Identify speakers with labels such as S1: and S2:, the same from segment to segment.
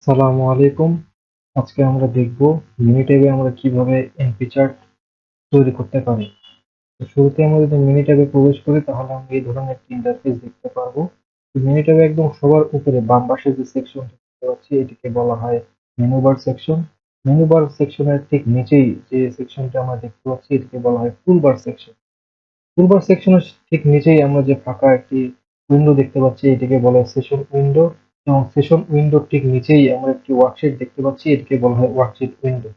S1: আসসালামু আলাইকুম। আজকে আমরা দেখব মিনিটেবে আমরা কিভাবে এনপি চার্ট তৈরি করতে পারি। তো শুরুতে আমরা যদি মিনিটেবে প্রবেশ করি তাহলে আমরা এই ধরনের একটি ইন্টারফেস দেখতে পারবো। তো মিনিটেবে একদম সবার উপরে বাম পাশে যে সেকশন দেখতে পাচ্ছি এটিকে বলা হয় menu bar section. Menu bar সেকশনের ঠিক নিচেই যে সেকশনটা আমরা দেখতে পাচ্ছি এটিকে বলা হয় টুলবার সেকশন। টুলবার সেকশনের ঠিক নিচেই আমরা যে ফাঁকা একটি উইন্ডো দেখতে পাচ্ছি এটিকে বলা হয় সেশন উইন্ডো, এবং সেশন উইন্ডোর ঠিক নিচেই আমরা একটি ওয়ার্কশিট দেখতে পাচ্ছি এটিকে বলা হয় worksheet window.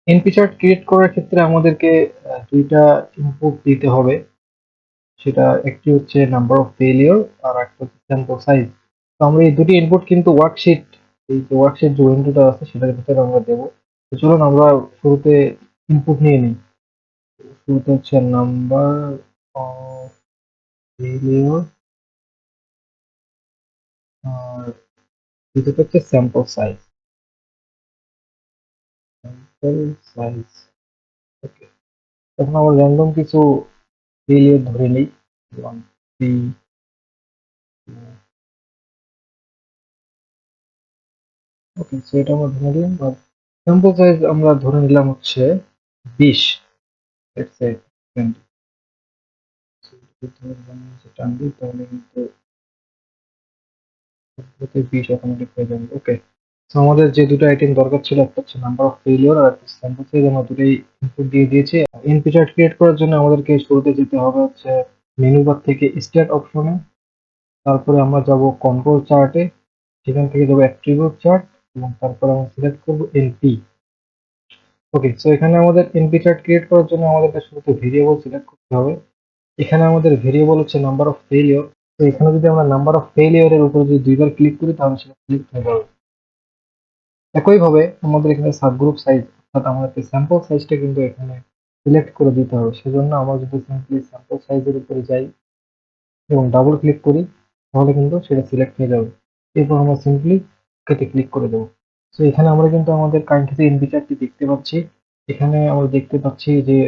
S1: NP chart create করার ক্ষেত্রে আমাদেরকে দুইটা ইনপুট দিতে হবে। সেটা একটি হচ্ছে নাম্বার অফ ফেলিওর আর একটা হচ্ছে স্যাম্পল সাইজ। তো আমরা এই দুটি ইনপুট কিন্তু ওয়ার্কশিট, এই যে ওয়ার্কশিট যে উইন্ডোটা আছে সেটার ভিতরে আমরা দেবো। তো চলুন আমরা শুরুতে ইনপুট নিয়ে নিই। শুরুতে হচ্ছে নাম্বার অফ ফেলিওর আর দ্বিতীয়টা হচ্ছে স্যাম্পল সাইজ। স্যাম্পল সাইজ, ওকে। এখন আমরা র্যান্ডম কিছু ফেলিওর ধরে নিই, 1 3 ওকে। সো এটা আমরা ধরে নিলাম। আর স্যাম্পল সাইজ আমরা ধরে নিলাম হচ্ছে 20, লেটস সে 20। টান দিই তাহলে কিন্তু 20 অটোমেটিক হয়ে যাবে, ওকে। সো আমাদের যে দুটো আইটেম দরকার ছিল, একটা হচ্ছে নাম্বার অফ ফেলিওর আর একটা স্যাম্পল সাইজ, আমরা দুটোই ইনপুট দিয়ে দিয়েছি। এনপি চার্ট ক্রিয়েট করার জন্য আমাদেরকে শুরুতে যেতে হবে হচ্ছে মেনু বার থেকে স্টার্ট অপশনে। তারপরে আমরা যাব কন্ট্রোল চার্টে, সেখান থেকে যাবো অ্যাট্রিবিউট চার্ট, এবং তারপরে আমরা সিলেক্ট করবো এনপি। ওকে, সো এখানে আমাদের এনপি চার্ট ক্রিয়েট করার জন্য আমাদেরকে শুরুতে ভেরিয়েবল সিলেক্ট করতে হবে। এখানে আমাদের ভেরিয়েবল হচ্ছে নাম্বার অফ ফেলিওর। তো এখানে যদি আমরা নাম্বার অফ ফেলিওরের উপরে যদি দুইবার ক্লিক করি তাহলে সেটা সিলেক্ট হয়ে যাবে। একইভাবে আমাদের এখানে সাবগ্রুপ সাইজ, অর্থাৎ আমাদের স্যাম্পল সাইজটা কিন্তু এখানে সিলেক্ট করে দিতে হবে। সেজন্য আমরা যদি সিম্পলি স্যাম্পল সাইজের উপরে যাই এবং ডাবল ক্লিক করি তাহলে কিন্তু সেটা সিলেক্ট হয়ে যাবে। এরপর আমরা সিম্পলি ওকেতে ক্লিক করে দেবো। তো এখানে আমরা কিন্তু আমাদের কাঙ্ক্ষিত এনপি চার্টটি দেখতে পাচ্ছি। এখানে আমরা দেখতে পাচ্ছি যে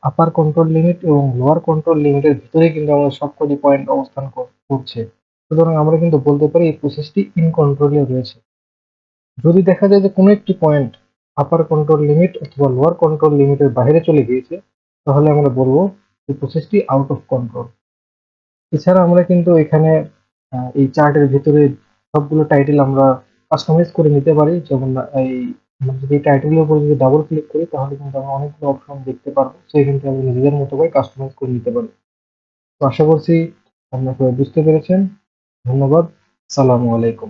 S1: আপার কন্ট্রোল লিমিট এবং লোয়ার কন্ট্রোল লিমিটের ভিতরে কিন্তু আমাদের সবকটি পয়েন্ট অবস্থান করছে। সুতরাং আমরা কিন্তু বলতে পারি এই প্রসেসটি ইন কন্ট্রোলে রয়েছে। যদি দেখা যায় যে কোনো একটি পয়েন্ট আপার কন্ট্রোল লিমিট অথবা লোয়ার কন্ট্রোল লিমিটের বাইরে চলে গিয়েছে তাহলে আমরা বলবো এই প্রসেসটি আউট অফ কন্ট্রোল। এছাড়া আমরা কিন্তু এখানে এই চার্টের ভিতরে সবগুলো টাইটেল আমরা কাস্টমাইজ করে নিতে পারি। যেমন এই আমরা যদি টাইটেলের উপর যদি ডাবল ক্লিক করি তাহলে কিন্তু আমরা অনেকগুলো অপশন দেখতে পারবো। সো এখান থেকে আমরা নিজেদের মতো করে কাস্টমাইজ করে নিতে পারি। তো আশা করছি আপনারা সবাই বুঝতে পেরেছেন। ধন্যবাদ। সালামু আলাইকুম।